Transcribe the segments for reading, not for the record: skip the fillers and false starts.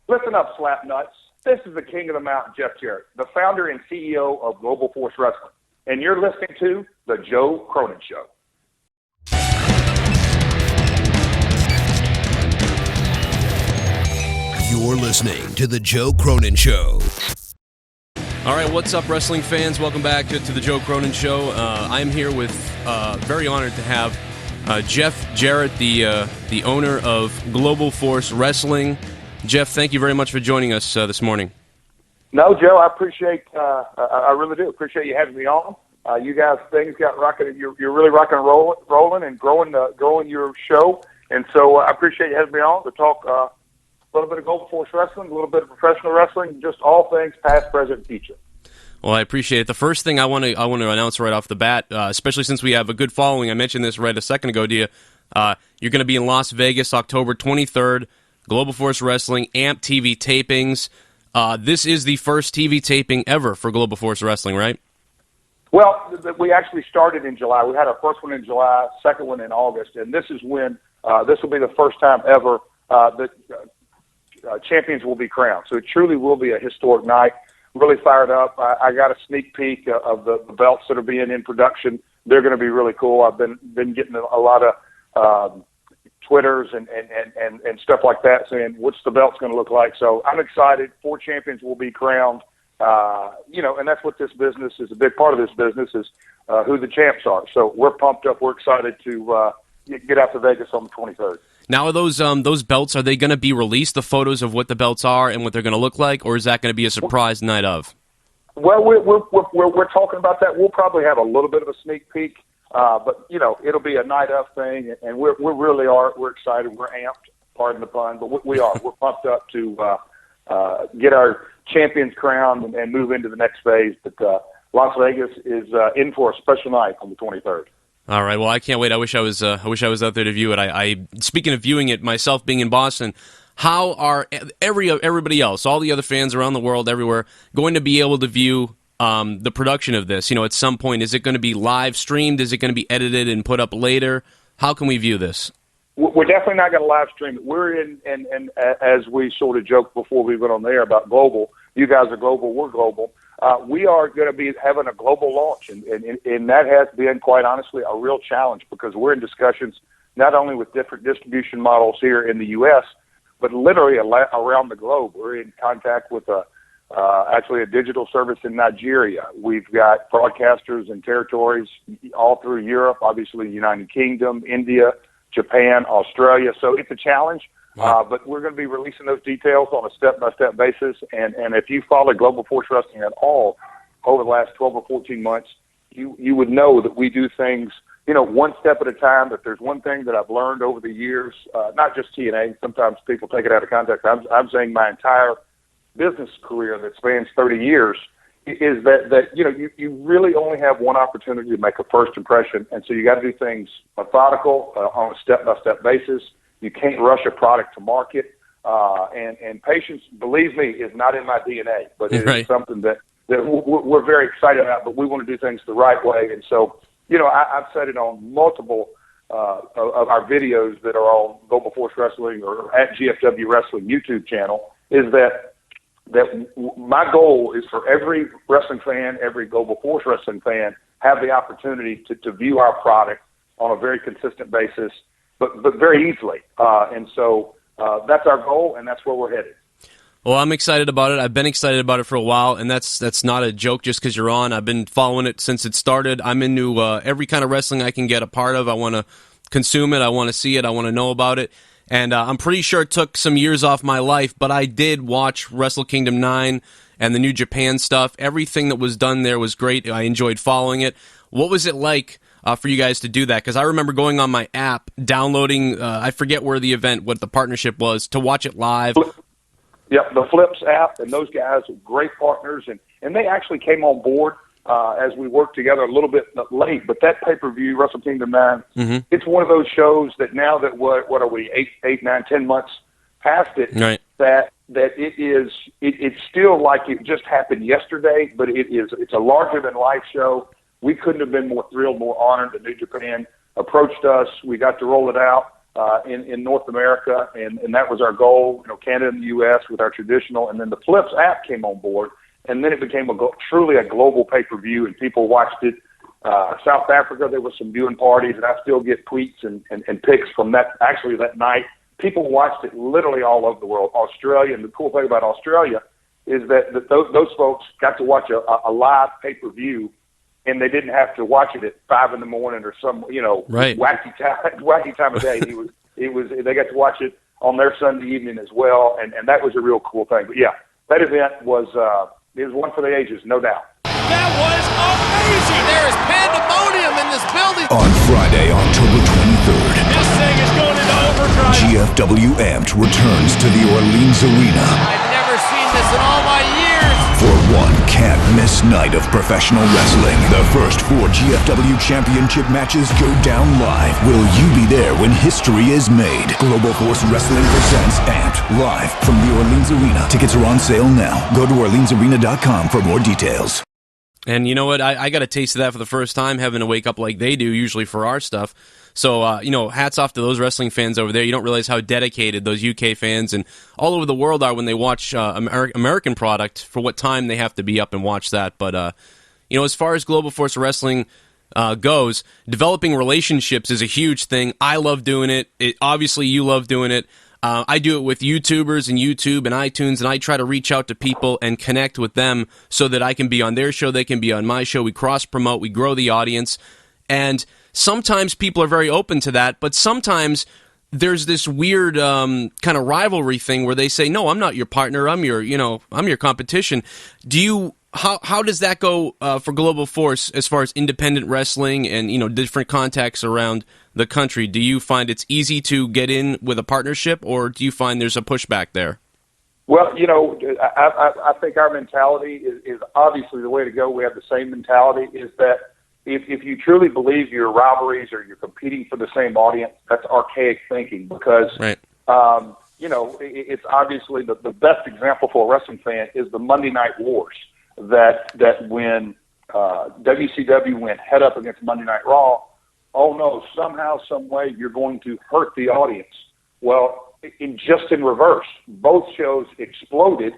Listen up, slapnuts. This is the king of the mountain, Jeff Jarrett, the founder and CEO of Global Force Wrestling, and you're listening to The Joe Cronin Show. You're listening to The Joe Cronin Show. All right, what's up, wrestling fans? Welcome back to The Joe Cronin Show. I'm here with, very honored to have Jeff Jarrett, the owner of Global Force Wrestling. Jeff, thank you very much for joining us this morning. No, Joe, I appreciate, I really do appreciate you having me on. You guys, things got rocking. You're really rocking and rolling and growing your show. And so I appreciate you having me on to talk a little bit of Global Force Wrestling, a little bit of professional wrestling, just all things past, present, and future. Well, I appreciate it. The first thing I want to announce right off the bat, especially since we have a good following, I mentioned this right a second ago to you, you're going to be in Las Vegas October 23rd, Global Force Wrestling, AMP TV tapings. This is the first TV taping ever for Global Force Wrestling, right? Well, we actually started in July. We had our first one in July, second one in August, and this is when this will be the first time ever that champions will be crowned. So it truly will be a historic night. Really fired up. I got a sneak peek of the belts that are being in production. They're going to be really cool. I've been getting a lot of Twitters and stuff like that saying, what's the belt's going to look like? So I'm excited. 4 champions will be crowned. And that's what this business is. A big part of this business is who the champs are. So we're pumped up. We're excited to get out to Vegas on the 23rd. Now, are those belts, are they going to be released, the photos of what the belts are and what they're going to look like, or is that going to be a surprise night of? Well, we're talking about that. We'll probably have a little bit of a sneak peek. But, it'll be a night of thing, and we really are. We're excited. We're amped, pardon the pun, but we are. We're pumped up to get our champions crowned and move into the next phase. But Las Vegas is in for a special night on the 23rd. All right. Well, I can't wait. I wish I was out there to view it. I speaking of viewing it, myself being in Boston, how are everybody else, all the other fans around the world, everywhere, going to be able to view the production of this? At some point, is it going to be live streamed? Is it going to be edited and put up later? How can we view this? We're definitely not going to live stream it. We're in, and as we sort of joked before we went on there about global, you guys are global, we're global. We are going to be having a global launch, and that has been, quite honestly, a real challenge because we're in discussions not only with different distribution models here in the U.S., but literally around the globe. We're in contact with actually a digital service in Nigeria. We've got broadcasters and territories all through Europe, obviously the United Kingdom, India, Japan, Australia. So it's a challenge, but we're going to be releasing those details on a step-by-step basis. And if you follow Global Force Wrestling at all over the last 12 or 14 months, you would know that we do things, one step at a time. But there's one thing that I've learned over the years, not just TNA. Sometimes people take it out of context. I'm saying my entire business career that spans 30 years is that you really only have one opportunity to make a first impression, and so you got to do things methodical on a step-by-step basis. You can't rush a product to market, and patience, believe me, is not in my DNA, but it is something that we're very excited about, but we want to do things the right way. And so, I've said it on multiple of our videos that are on Global Force Wrestling or at GFW Wrestling YouTube channel, is that my goal is for every wrestling fan, every Global Force Wrestling fan, have the opportunity to view our product on a very consistent basis, but very easily. And so that's our goal, and that's where we're headed. Well, I'm excited about it. I've been excited about it for a while, and that's not a joke just because you're on. I've been following it since it started. I'm into every kind of wrestling I can get a part of. I want to consume it. I want to see it. I want to know about it. And I'm pretty sure it took some years off my life, but I did watch Wrestle Kingdom 9 and the New Japan stuff. Everything that was done there was great. I enjoyed following it. What was it like for you guys to do that? Because I remember going on my app, downloading, I forget where the event, what the partnership was, to watch it live. Yep, the Flips app, and those guys are great partners, and they actually came on board as we worked together a little bit late. But that pay-per-view, Wrestle Kingdom 9, it's one of those shows that now that, what are we, 8, 9, 10 months past it, right, that it's still like it just happened yesterday, but it's a larger-than-life show. We couldn't have been more thrilled, more honored that New Japan approached us. We got to roll it out. in North America, and that was our goal. Canada and the U.S. with our traditional, and then the Flips app came on board, and then it became truly a global pay-per-view, and people watched it. South Africa, there was some viewing parties, and I still get tweets and pics from that night. People watched it literally all over the world. Australia, and the cool thing about Australia is that those folks got to watch a live pay-per-view, and they didn't have to watch it at 5 a.m. or some right. wacky time of day. They got to watch it on their Sunday evening as well, and that was a real cool thing. But yeah, that event was one for the ages, no doubt. That was amazing. There is pandemonium in this building. On Friday, October 23rd, This thing is going into overdrive. GFW Amped returns to the Orleans Arena I've never seen this in all my years. for one can't-miss night of professional wrestling. The first 4 GFW Championship matches go down live. Will you be there when history is made? Global Force Wrestling presents Amped live from the Orleans Arena. Tickets are on sale now. Go to OrleansArena.com for more details. And you know what? I got a taste of that for the first time, having to wake up like they do usually for our stuff. So, hats off to those wrestling fans over there. You don't realize how dedicated those UK fans and all over the world are when they watch American product, for what time they have to be up and watch that. But, as far as Global Force Wrestling goes, developing relationships is a huge thing. I love doing it. Obviously, you love doing it. I do it with YouTubers and YouTube and iTunes, and I try to reach out to people and connect with them so that I can be on their show, they can be on my show. We cross-promote, we grow the audience, and sometimes people are very open to that, but sometimes there's this weird kind of rivalry thing where they say, no, I'm not your partner, I'm your competition. How does that go for Global Force as far as independent wrestling and different contacts around the country? Do you find it's easy to get in with a partnership, or do you find there's a pushback there? Well, I think our mentality is obviously the way to go. We have the same mentality, is that if you truly believe your rivalries or you're competing for the same audience, that's archaic thinking, because right. It's obviously the best example for a wrestling fan is the Monday Night Wars. That when WCW went head up against Monday Night Raw, oh no, somehow, some way you're going to hurt the audience. Well, in reverse, both shows exploded.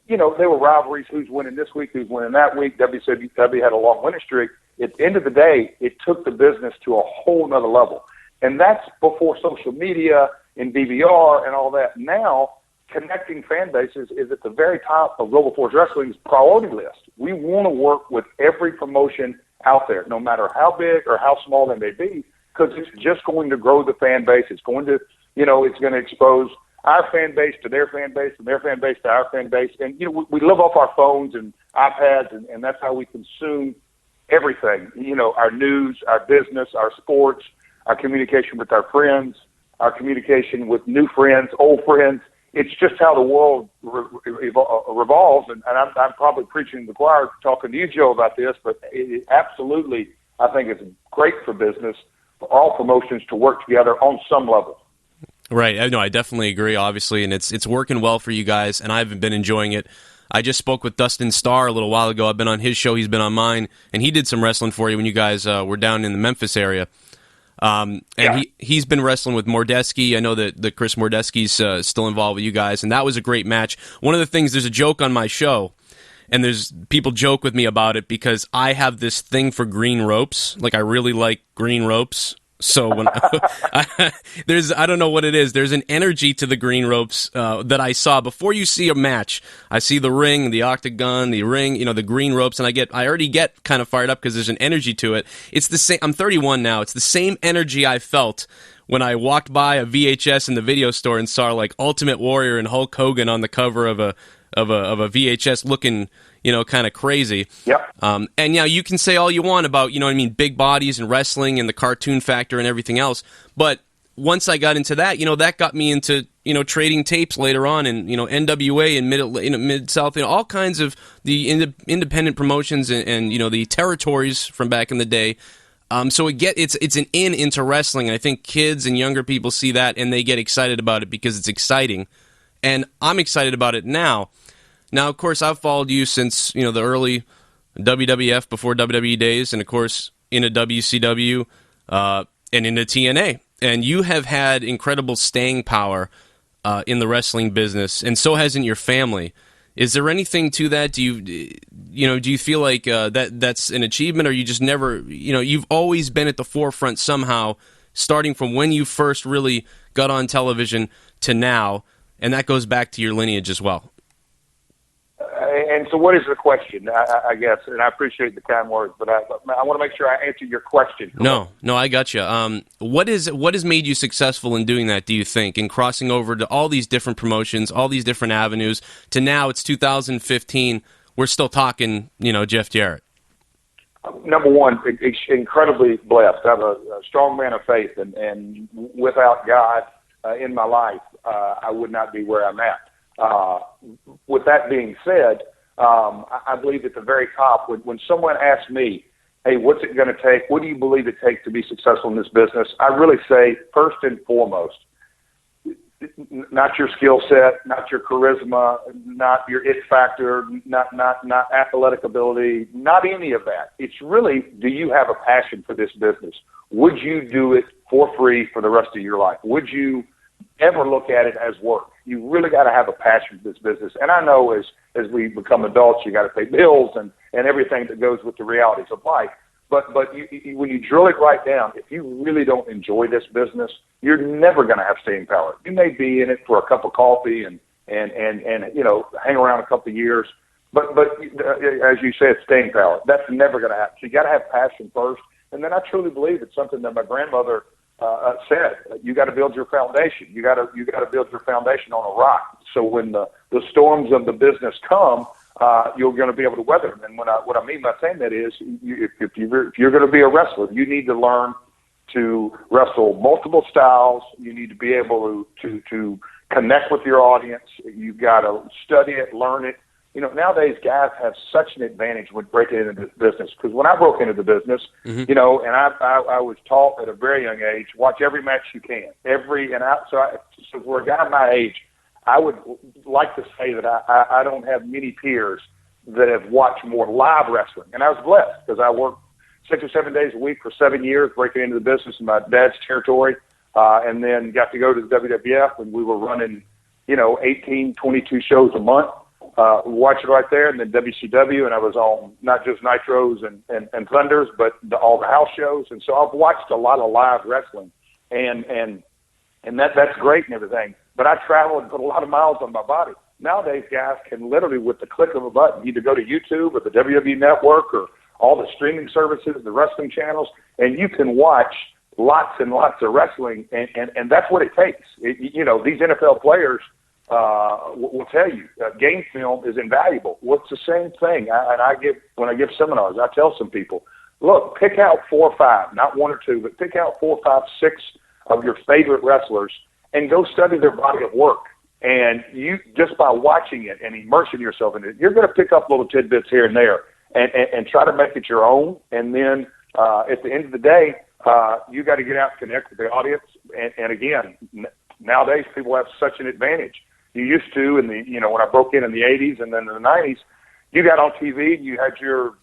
There were rivalries, who's winning this week, who's winning that week. WCW had a long winning streak. At the end of the day, it took the business to a whole nother level. And that's before social media and DVR and all that. Now, connecting fan bases is at the very top of Global Force Wrestling's priority list. We want to work with every promotion out there, no matter how big or how small they may be, because it's just going to grow the fan base. It's going to, it's going to expose our fan base to their fan base and their fan base to our fan base. And, we live off our phones and iPads, and that's how we consume everything. Our news, our business, our sports, our communication with our friends, our communication with new friends, old friends. It's just how the world revolves, and I'm probably preaching to the choir talking to you, Joe, about this, but it absolutely, I think it's great for business, for all promotions to work together on some level. Right. No, I definitely agree, obviously, and it's working well for you guys, and I've been enjoying it. I just spoke with Dustin Starr a little while ago. I've been on his show, he's been on mine, and he did some wrestling for you when you guys were down in the Memphis area. He's been wrestling with Mordeski. I know that Chris Mordeski's still involved with you guys, and that was a great match. One of the things, there's a joke on my show, and there's people joke with me about it because I have this thing for green ropes. Like, I really like green ropes. So when I don't know what it is. There's an energy to the green ropes that I saw before you see a match. I see the ring, the octagon, the ring, the green ropes, and I already get kind of fired up because there's an energy to it. It's the same. I'm 31 now. It's the same energy I felt when I walked by a VHS in the video store and saw like Ultimate Warrior and Hulk Hogan on the cover of a VHS looking, kind of crazy. Yep. And you can say all you want about, big bodies and wrestling and the cartoon factor and everything else. But once I got into that, that got me into, trading tapes later on and, NWA and Mid-South, all kinds of the independent promotions and the territories from back in the day. So it's an into wrestling. And I think kids and younger people see that and they get excited about it because it's exciting. And I'm excited about it now. Now, of course, I've followed you since, the early WWF before WWE days, and, of course, into WCW and into TNA. and you have had incredible staying power in the wrestling business, and so hasn't your family. Is there anything to that? Do you feel like that's an achievement, or you just never, you've always been at the forefront somehow, starting from when you first really got on television to now, and that goes back to your lineage as well? And so what is the question, I guess? And I appreciate the kind words, but I want to make sure I answer your question. No, I got you. What has made you successful in doing that, do you think, in crossing over to all these different promotions, all these different avenues, to now it's 2015, we're still talking, Jeff Jarrett? Number one, incredibly blessed. I'm a strong man of faith, and without God in my life, I would not be where I'm at. With that being said, I believe at the very top, when someone asks me, hey, what's it going to take? What do you believe it takes to be successful in this business? I really say, first and foremost, not your skill set, not your charisma, not your it factor, not athletic ability, not any of that. It's really, do you have a passion for this business? Would you do it for free for the rest of your life? Would you ever look at it as work? You really got to have a passion for this business. And I know as we become adults, you got to pay bills and everything that goes with the realities of life. But when you drill it right down, if you really don't enjoy this business, you're never going to have staying power. You may be in it for a cup of coffee and hang around a couple of years, but as you said, staying power, that's never going to happen. So you got to have passion first. And then I truly believe it's something that my grandmother said. You got to build your foundation. You got to build your foundation on a rock. So when the storms of the business come, you're going to be able to weather them. And what I mean by saying that is, if you're going to be a wrestler, you need to learn to wrestle multiple styles. You need to be able to connect with your audience. You've got to study it, learn it. Nowadays guys have such an advantage when breaking into this business. Because when I broke into the business, and I was taught at a very young age, watch every match you can. So for a guy my age, I would like to say that I don't have many peers that have watched more live wrestling. And I was blessed because I worked 6 or 7 days a week for 7 years breaking into the business in my dad's territory, and then got to go to the WWF when we were running, 18, 22 shows a month. Watch it right there, and then WCW, and I was on not just Nitros and Thunders, but all the house shows. And so I've watched a lot of live wrestling, and that's great and everything. But I traveled and put a lot of miles on my body. Nowadays, guys can literally, with the click of a button, either go to YouTube or the WWE Network or all the streaming services, the wrestling channels, and you can watch lots and lots of wrestling, and that's what it takes. These NFL players will tell you game film is invaluable. Well, it's the same thing. When I give seminars, I tell some people, look, pick out 4 or 5, not 1 or 2, but pick out 4, 5, 6 of your favorite wrestlers and go study their body of work. And you, just by watching it and immersing yourself in it, you're going to pick up little tidbits here and there and try to make it your own. And then at the end of the day, you got to get out and connect with the audience. And again, nowadays people have such an advantage. You used to, when I broke in the 80s and then in the 90s, you got on TV and you had your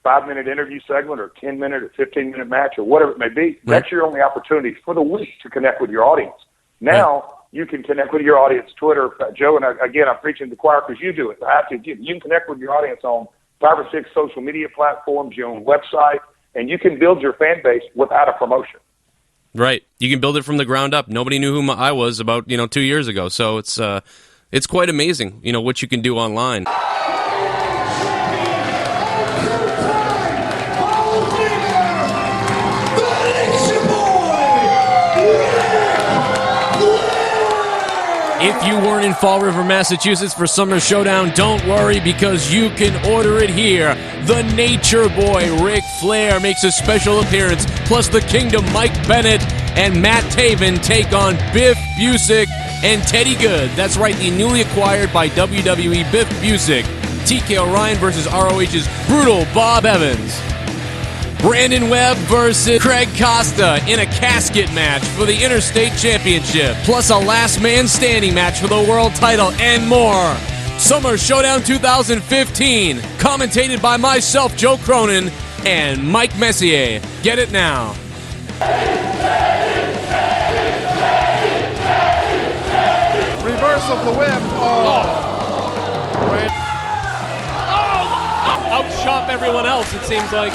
5-minute interview segment or 10-minute or 15-minute match or whatever it may be. Right. That's your only opportunity for the week to connect with your audience. Now you can connect with your audience, Twitter, Joe, and again, I'm preaching to the choir because you do it. You can connect with your audience on 5 or 6 social media platforms, your own website, and you can build your fan base without a promotion. Right. You can build it from the ground up. Nobody knew who I was about 2 years ago. So it's quite amazing, what you can do online. If you weren't in Fall River, Massachusetts for Summer Showdown, don't worry because you can order it here. The Nature Boy, Ric Flair, makes a special appearance, plus the Kingdom, Mike Bennett, and Matt Taven take on Biff Busick and Teddy Good. That's right, the newly acquired by WWE Biff Busick. TK O'Ryan versus ROH's brutal Bob Evans. Brandon Webb versus Craig Costa in a casket match for the Interstate Championship, plus a last man standing match for the world title and more. Summer Showdown 2015, commentated by myself, Joe Cronin, and Mike Messier. Get it now. reversal of the whip. Outchomp everyone else, it seems like.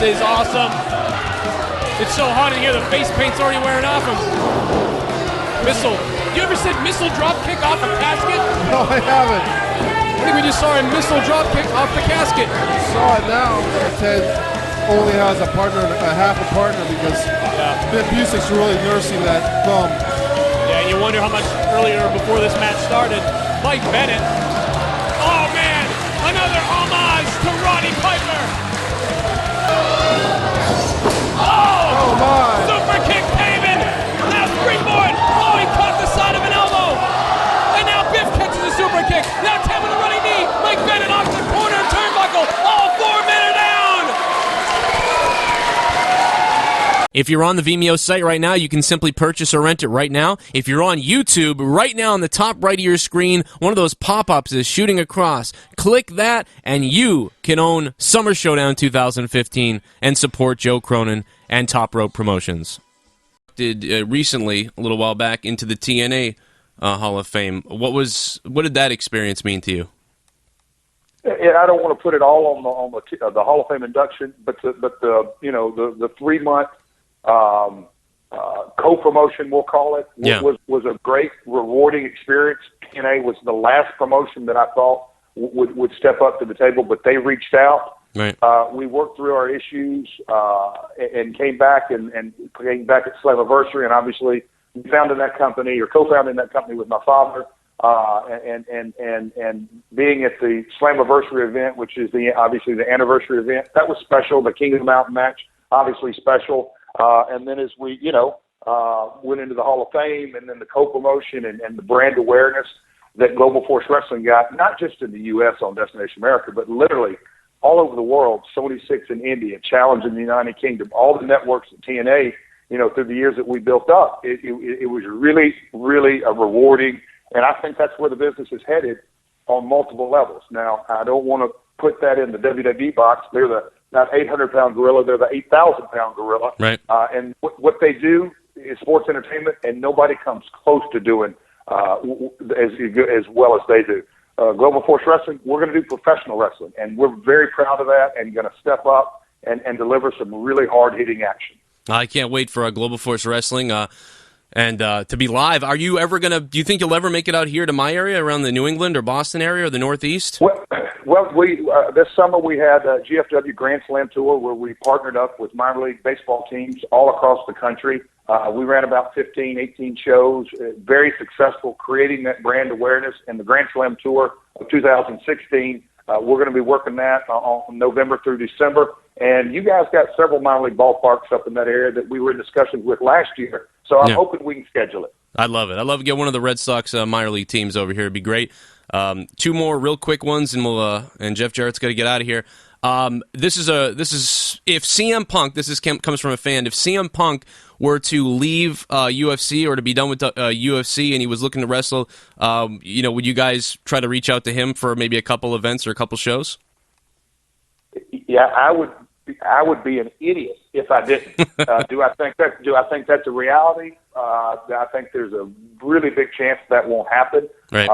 This is awesome. It's so hot in here, the face paint's already wearing off him. Missile. You ever said missile drop kick off a casket? No, I haven't. I think we just saw a missile drop kick off the casket. Saw it now. Ted only has a partner, a half a partner, because Vic Busick's really nursing that thumb. Yeah, and you wonder how much earlier before this match started, Mike Bennett. Oh man, another homage to Roddy Piper. Oh my! Super kick, Taven. Now springboard. Oh, he caught the side of an elbow. And now Biff catches a super kick. Now Taven a running knee. Mike Bennett off the corner turnbuckle. All 4 men are down. If you're on the Vimeo site right now, you can simply purchase or rent it right now. If you're on YouTube, right now on the top right of your screen, one of those pop-ups is shooting across. Click that, and you can own Summer Showdown 2015 and support Joe Cronin and Top Rope Promotions. Did recently, a little while back, into the TNA Hall of Fame. What did that experience mean to you? I don't want to put it all on the Hall of Fame induction, but the 3-month co-promotion, we'll call it, was a great, rewarding experience. TNA was the last promotion that I thought would step up to the table, but they reached out. Right. We worked through our issues and came back and came back at Slammiversary, and obviously we founded that company or co-founded that company with my father. And being at the Slammiversary event, which is obviously the anniversary event, that was special. The King of the Mountain match, obviously special. And then as we, went into the Hall of Fame and then the co-promotion and the brand awareness that Global Force Wrestling got, not just in the U.S. on Destination America, but literally all over the world, Sony 6 in India, Challenge in the United Kingdom, all the networks at TNA, through the years that we built up. It was really, really a rewarding, and I think that's where the business is headed on multiple levels. Now, I don't want to put that in the WWE box. They're the not 800-pound gorilla, they're the 8,000-pound gorilla. Right. And what they do is sports entertainment, and nobody comes close to doing as well as they do. Global Force Wrestling, we're going to do professional wrestling, and we're very proud of that and going to step up and deliver some really hard-hitting action. I can't wait for Global Force Wrestling and to be live. Are you ever going to, do you think you'll ever make it out here to my area, around the New England or Boston area or the Northeast? Well, we this summer we had a GFW Grand Slam Tour where we partnered up with minor league baseball teams all across the country. We ran about 15, 18 shows, very successful, creating that brand awareness. And the Grand Slam Tour of 2016, we're going to be working that on November through December. And you guys got several minor league ballparks up in that area that we were in discussions with last year. So I'm hoping we can schedule it. I love it. I'd love to get one of the Red Sox minor league teams over here. It'd be great. Two more real quick ones, and we'll and Jeff Jarrett's got to get out of here. This is if CM Punk, comes from a fan. If CM Punk were to leave UFC or to be done with UFC and he was looking to wrestle, would you guys try to reach out to him for maybe a couple events or a couple shows? Yeah, I would be an idiot if I didn't. Do I think that's a reality? I think there's a really big chance that won't happen. Right.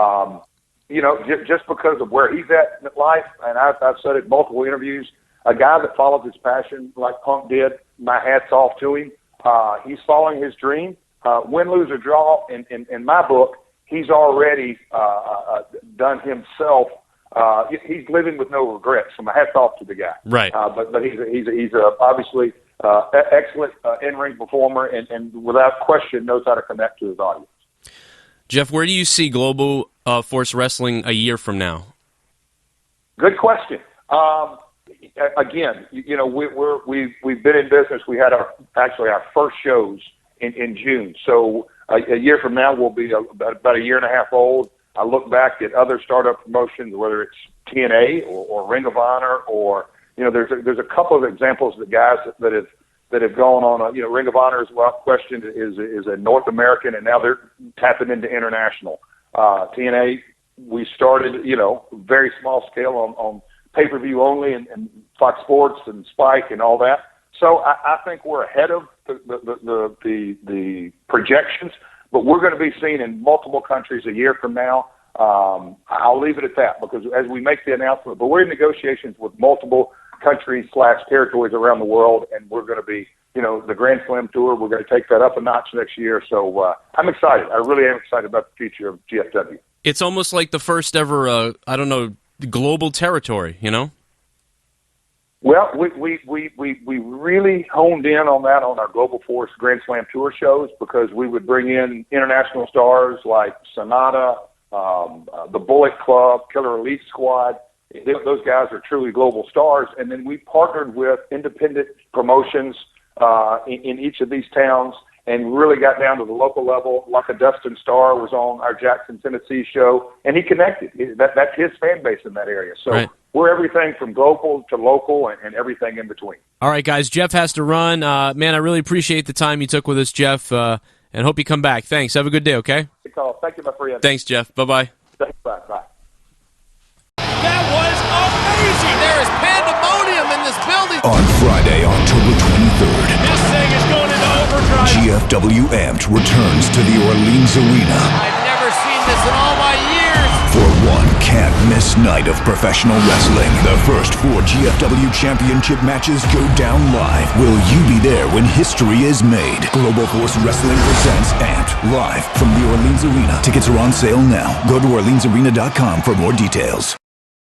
Just because of where he's at in life, and I've said it in multiple interviews, a guy that follows his passion like Punk did, my hat's off to him. He's following his dream. Win, lose, or draw, in my book, he's already done himself. He's living with no regrets, so my hat's off to the guy. Right. But he's obviously excellent in-ring performer, and without question knows how to connect to his audience. Jeff, where do you see Global Force Wrestling a year from now? Good question. Again, we've been in business. We had our first shows in June. So a year from now, we'll be about a year and a half old. I look back at other startup promotions, whether it's TNA or Ring of Honor, or there's a couple of examples of guys that have gone on. Ring of Honor, is without question, is a North American, and now they're tapping into international. TNA, we started very small scale on pay-per-view only and Fox Sports and Spike and all that. So I think we're ahead of the projections, but we're going to be seen in multiple countries a year from now. I'll leave it at that because as we make the announcement, but we're in negotiations with multiple countries/territories around the world, and we're going to be, the Grand Slam Tour, we're going to take that up a notch next year. So I'm excited. I really am excited about the future of GFW. It's almost like the first ever, global territory, Well, we really honed in on that on our Global Force Grand Slam Tour shows because we would bring in international stars like Sonata, the Bullet Club, Killer Elite Squad. Those guys are truly global stars. And then we partnered with independent promotions in each of these towns and really got down to the local level. Like a Dustin Starr was on our Jackson, Tennessee show, and he connected. That's his fan base in that area. So right. We're everything from global to local and everything in between. All right, guys, Jeff has to run. Man, I really appreciate the time you took with us, Jeff, and hope you come back. Thanks. Have a good day, okay? Good call. Thank you, my friend. Thanks, Jeff. Bye-bye. Thanks. Bye. That was amazing. There is pandemonium in this building. On Friday, October 23rd, This thing is going into overdrive. GFW Amped returns to the Orleans Arena I've never seen this in all my years. for one can't-miss night of professional wrestling. The first 4 GFW Championship matches go down live. Will you be there when history is made? Global Force Wrestling presents Amped live from the Orleans Arena. Tickets are on sale now. Go to OrleansArena.com for more details.